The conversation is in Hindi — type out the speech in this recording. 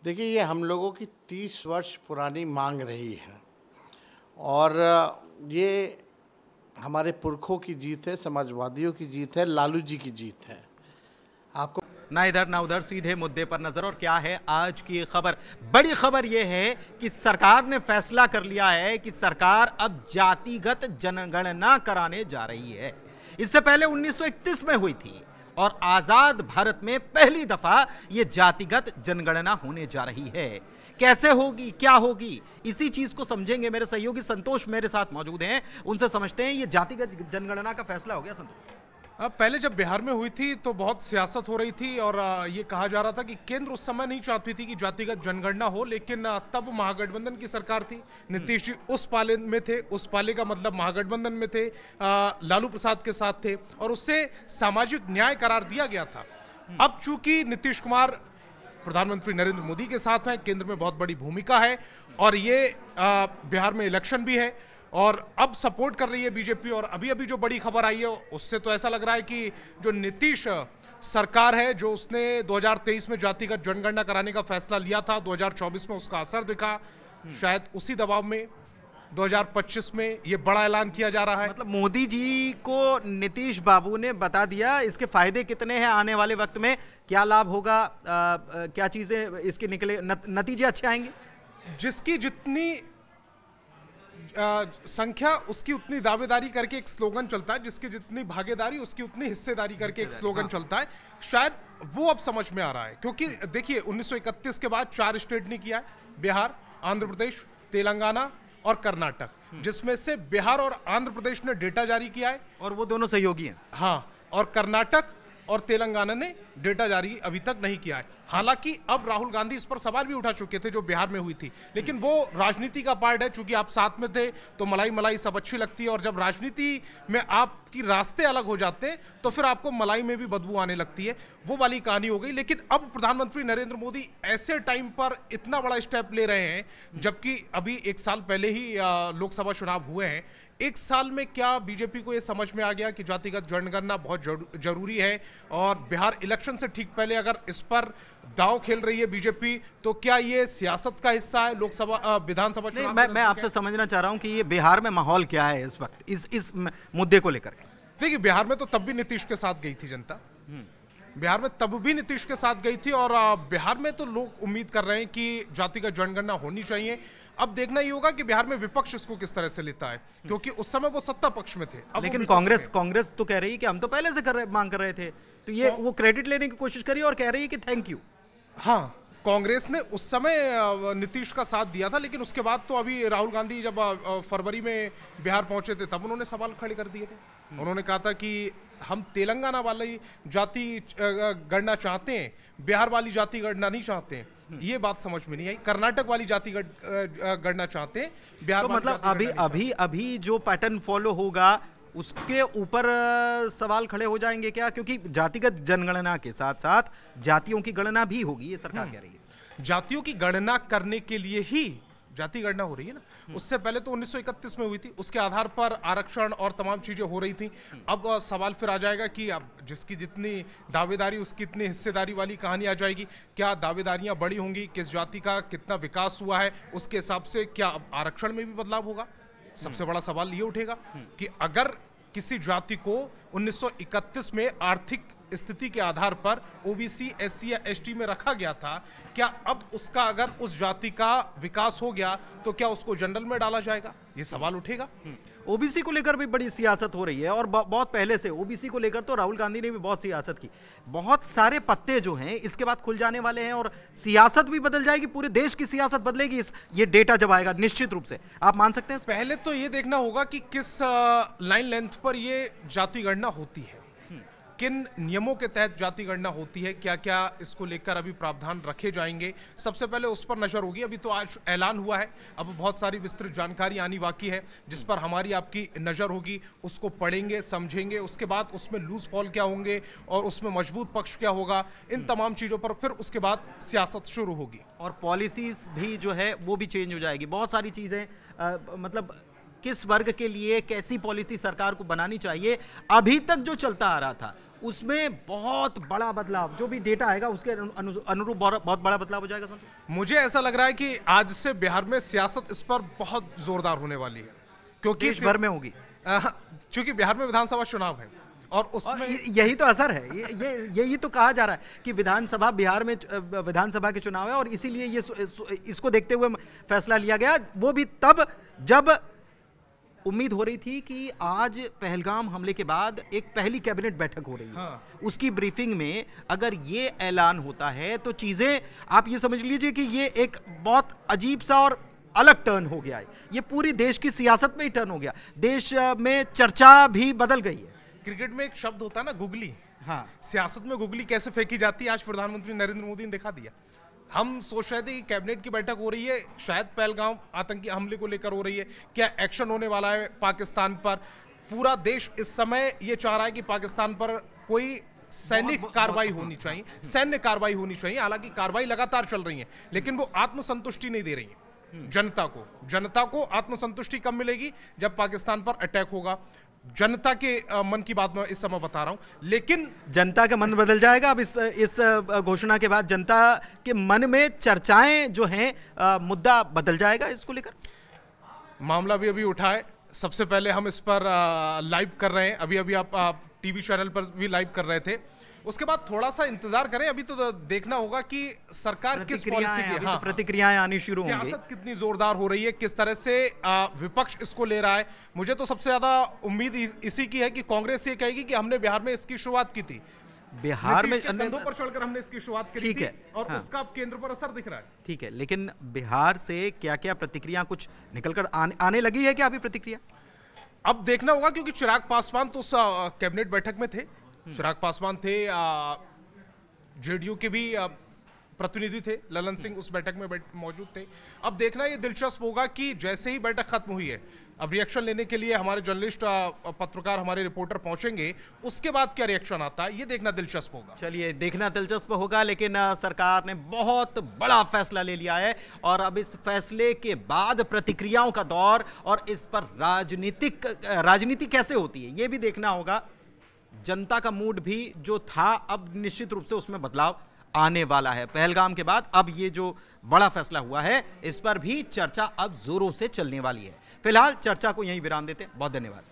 देखिए, ये हम लोगों की 30 वर्ष पुरानी मांग रही है और ये हमारे पुरखों की जीत है, समाजवादियों की जीत है, लालू जी की जीत है। आपको ना इधर ना उधर, सीधे मुद्दे पर नजर। और क्या है आज की खबर? बड़ी खबर यह है कि सरकार ने फैसला कर लिया है कि सरकार अब जातिगत जनगणना कराने जा रही है। इससे पहले 1931 में हुई थी और आजाद भारत में पहली दफा यह जातिगत जनगणना होने जा रही है। कैसे होगी, क्या होगी, इसी चीज को समझेंगे। मेरे सहयोगी संतोष मेरे साथ मौजूद हैं, उनसे समझते हैं। यह जातिगत जनगणना का फैसला हो गया संतोष? पहले जब बिहार में हुई थी तो बहुत सियासत हो रही थी और ये कहा जा रहा था कि केंद्र उस समय नहीं चाहती थी कि जातिगत जनगणना हो, लेकिन तब महागठबंधन की सरकार थी। नीतीश जी उस पाले में थे, उस पाले का मतलब महागठबंधन में थे, लालू प्रसाद के साथ थे और उससे सामाजिक न्याय करार दिया गया था। अब चूंकि नीतीश कुमार प्रधानमंत्री नरेंद्र मोदी के साथ हैं, केंद्र में बहुत बड़ी भूमिका है और ये बिहार में इलेक्शन भी है और अब सपोर्ट कर रही है बीजेपी। और अभी अभी जो बड़ी खबर आई है उससे तो ऐसा लग रहा है कि जो नीतीश सरकार है, जो उसने 2023 में जातिगत जनगणना कराने का फैसला लिया था, 2024 में उसका असर दिखा। शायद उसी दबाव में 2025 में ये बड़ा ऐलान किया जा रहा है। मतलब मोदी जी को नीतीश बाबू ने बता दिया इसके फायदे कितने हैं, आने वाले वक्त में क्या लाभ होगा, क्या चीजें इसके निकले, नतीजे अच्छे आएंगे। जिसकी जितनी संख्या उसकी उतनी दावेदारी करके एक स्लोगन चलता है, जिसकी जितनी भागीदारी उसकी उतनी हिस्सेदारी करके एक स्लोगन चलता है। शायद वो अब समझ में आ रहा है, क्योंकि देखिए 1931 के बाद 4 स्टेट ने किया है, बिहार, आंध्र प्रदेश, तेलंगाना और कर्नाटक, जिसमें से बिहार और आंध्र प्रदेश ने डेटा जारी किया है और वो दोनों सहयोगी हैं। हाँ, और कर्नाटक और तेलंगाना ने डेटा जारी अभी तक नहीं किया है। हालांकि अब राहुल गांधी इस पर सवाल भी उठा चुके थे जो बिहार में हुई थी, लेकिन वो राजनीति का पार्ट है। चूंकि आप साथ में थे तो मलाई मलाई सब अच्छी लगती है और जब राजनीति में आपकी रास्ते अलग हो जाते हैं तो फिर आपको मलाई में भी बदबू आने लगती है। वो वाली कहानी हो गई। लेकिन अब प्रधानमंत्री नरेंद्र मोदी ऐसे टाइम पर इतना बड़ा स्टेप ले रहे हैं, जबकि अभी 1 साल पहले ही लोकसभा चुनाव हुए हैं। 1 साल में क्या बीजेपी को यह समझ में आ गया कि जातिगत जनगणना बहुत जरूरी है और बिहार इलेक्शन से ठीक पहले अगर इस पर दांव खेल रही है बीजेपी, तो क्या ये सियासत का हिस्सा है विधानसभा चुनाव? मैं आपसे समझना चाह रहा हूं कि ये बिहार में माहौल क्या है इस वक्त इस मुद्दे को लेकर के। देखिए, बिहार में तो तब भी नीतीश के साथ गई थी जनता, बिहार में तब भी नीतीश के साथ गई थी और बिहार में तो लोग उम्मीद कर रहे हैं कि जातिगत जनगणना होनी चाहिए। अब देखना ही होगा कि बिहार में विपक्ष इसको किस तरह से लेता है, क्योंकि उस समय वो सत्ता पक्ष में थे। लेकिन कांग्रेस तो कह रही है कि हम तो पहले से मांग कर रहे थे, तो ये वो क्रेडिट लेने की कोशिश करी और कह रही है कि थैंक यू। हाँ, कांग्रेस ने उस समय नीतीश का साथ दिया था, लेकिन उसके बाद तो अभी राहुल गांधी जब फरवरी में बिहार पहुंचे थे तब उन्होंने सवाल खड़े कर दिए थे। उन्होंने कहा था कि हम तेलंगाना वाली जाति गणना चाहते हैं, बिहार वाली जाति गणना नहीं चाहते हैं। ये बात समझ में नहीं आई। कर्नाटक वाली जाति गणना चाहते हैं, बिहार तो मतलब अभी जो पैटर्न फॉलो होगा उसके ऊपर सवाल खड़े हो जाएंगे क्या? क्योंकि जातिगत जनगणना के साथ साथ जातियों की गणना भी होगी, ये सरकार कह रही है। जातियों की गणना करने के लिए ही जाति गणना हो रही है ना। उससे पहले तो 1931 में हुई थी, उसके आधार पर आरक्षण और तमाम चीजें हो रही थी। अब सवाल फिर आ जाएगा कि अब जिसकी जितनी दावेदारी उसकी इतनी हिस्सेदारी वाली कहानी आ जाएगी। क्या दावेदारियां बड़ी होंगी, किस जाति का कितना विकास हुआ है, उसके हिसाब से क्या आरक्षण में भी बदलाव होगा? सबसे बड़ा सवाल ये उठेगा कि अगर किसी जाति को 1931 में आर्थिक स्थिति के आधार पर ओबीसी, एससी या एसटी में रखा गया था, क्या अब उसका अगर उस जाति का विकास हो गया तो क्या उसको जनरल में डाला जाएगा? ये सवाल उठेगा। ओबीसी को लेकर भी बड़ी सियासत हो रही है और बहुत पहले से ओबीसी को लेकर तो राहुल गांधी ने भी बहुत सियासत की। बहुत सारे पत्ते जो हैं इसके बाद खुल जाने वाले हैं और सियासत भी बदल जाएगी, पूरे देश की सियासत बदलेगी ये डेटा जब आएगा, निश्चित रूप से। आप मान सकते हैं? पहले तो ये देखना होगा कि किस लाइन लेंथ पर ये जाति गणना होती है, किन नियमों के तहत जाति गणना होती है, क्या क्या इसको लेकर अभी प्रावधान रखे जाएंगे। सबसे पहले उस पर नजर होगी। अभी तो आज ऐलान हुआ है, अब बहुत सारी विस्तृत जानकारी आनी बाकी है जिस पर हमारी आपकी नजर होगी। उसको पढ़ेंगे, समझेंगे, उसके बाद उसमें लूज फॉल क्या होंगे और उसमें मजबूत पक्ष क्या होगा, इन तमाम चीजों पर फिर उसके बाद सियासत शुरू होगी। और पॉलिसीज भी जो है वो भी चेंज हो जाएगी। बहुत सारी चीजें मतलब किस वर्ग के लिए कैसी पॉलिसी सरकार को बनानी चाहिए, अभी तक जो चलता आ रहा था उसमें बहुत बड़ा बदलाव, जो भी डेटा आएगा उसके अनुरूप बहुत बड़ा बदलाव हो जाएगा। मुझे ऐसा लग रहा है कि आज से बिहार में सियासत इस पर बहुत जोरदार होने वाली है, क्योंकि देश भर में होगी, क्योंकि बिहार में विधानसभा चुनाव है और उसमें यही तो असर है। यही तो कहा जा रहा है कि विधानसभा, बिहार में विधानसभा के चुनाव है और इसीलिए ये इसको देखते हुए फैसला लिया गया। वो भी तब जब उम्मीद हो रही थी कि आज पहलगाम हमले के बाद एक पहली कैबिनेट बैठक हो रही है। हाँ। उसकी ब्रीफिंग में अगर ये ऐलान होता है तो चीजें आप ये समझ लीजिए कि ये एक बहुत अजीब सा और अलग टर्न हो गया है। ये पूरी देश की सियासत में ही टर्न हो गया, देश में चर्चा भी बदल गई है। क्रिकेट में एक शब्द होता है ना, गुगली। हाँ, सियासत में गुगली कैसे फेंकी जाती है आज प्रधानमंत्री नरेंद्र मोदी ने दिखा दिया। हम सोच रहे थे कि कैबिनेट की बैठक हो रही है, शायद पहलगाम आतंकी हमले को लेकर हो रही है, क्या एक्शन होने वाला है पाकिस्तान पर। पूरा देश इस समय ये चाह रहा है कि पाकिस्तान पर कोई सैनिक कार्रवाई होनी चाहिए, सैन्य कार्रवाई होनी चाहिए। हालांकि कार्रवाई लगातार चल रही है, लेकिन वो आत्मसंतुष्टि नहीं दे रही है जनता को आत्मसंतुष्टि कब मिलेगी? जब पाकिस्तान पर अटैक होगा। जनता के मन की बात मैं इस समय बता रहा हूं, लेकिन जनता का मन बदल जाएगा अब इस घोषणा के बाद। जनता के मन में चर्चाएं जो हैं, मुद्दा बदल जाएगा इसको लेकर। मामला भी अभी उठा है, सबसे पहले हम इस पर लाइव कर रहे हैं, अभी आप टीवी चैनल पर भी लाइव कर रहे थे। उसके बाद थोड़ा सा इंतजार करें, अभी तो देखना होगा कि सरकार किस पॉलिसी की, हाँ, प्रतिक्रियाएं आनी शुरू होंगी, सियासत कितनी जोरदार हो रही है, किस तरह से विपक्ष इसको ले रहा है। मुझे तो सबसे ज्यादा उम्मीद इसी की है कि कांग्रेस ये कहेगी कि हमने बिहार में इसकी शुरुआत की थी, बिहार में कंधों पर चढ़कर हमने इसकी शुरुआत की थी, और हाँ, उसका अब केंद्र पर असर दिख रहा है। ठीक है, लेकिन बिहार से क्या क्या प्रतिक्रिया कुछ निकलकर आने लगी है क्या अभी प्रतिक्रिया? अब देखना होगा, क्योंकि चिराग पासवान तो उस कैबिनेट बैठक में थे, चिराग पासवान थे, जेडीयू के भी प्रतिनिधि थे, ललन सिंह उस बैठक में मौजूद थे। अब देखना ये दिलचस्प होगा कि जैसे ही बैठक खत्म हुई है, अब रिएक्शन लेने के लिए हमारे जर्नलिस्ट, पत्रकार, हमारे रिपोर्टर पहुंचेंगे, उसके बाद क्या रिएक्शन आता है ये देखना दिलचस्प होगा। चलिए, देखना दिलचस्प होगा। लेकिन सरकार ने बहुत बड़ा फैसला ले लिया है और अब इस फैसले के बाद प्रतिक्रियाओं का दौर, और इस पर राजनीति कैसे होती है ये भी देखना होगा। जनता का मूड भी जो था, अब निश्चित रूप से उसमें बदलाव आने वाला है। पहलगाम के बाद अब ये जो बड़ा फैसला हुआ है, इस पर भी चर्चा अब जोरों से चलने वाली है। फिलहाल चर्चा को यहीं विराम देते हैं। बहुत धन्यवाद।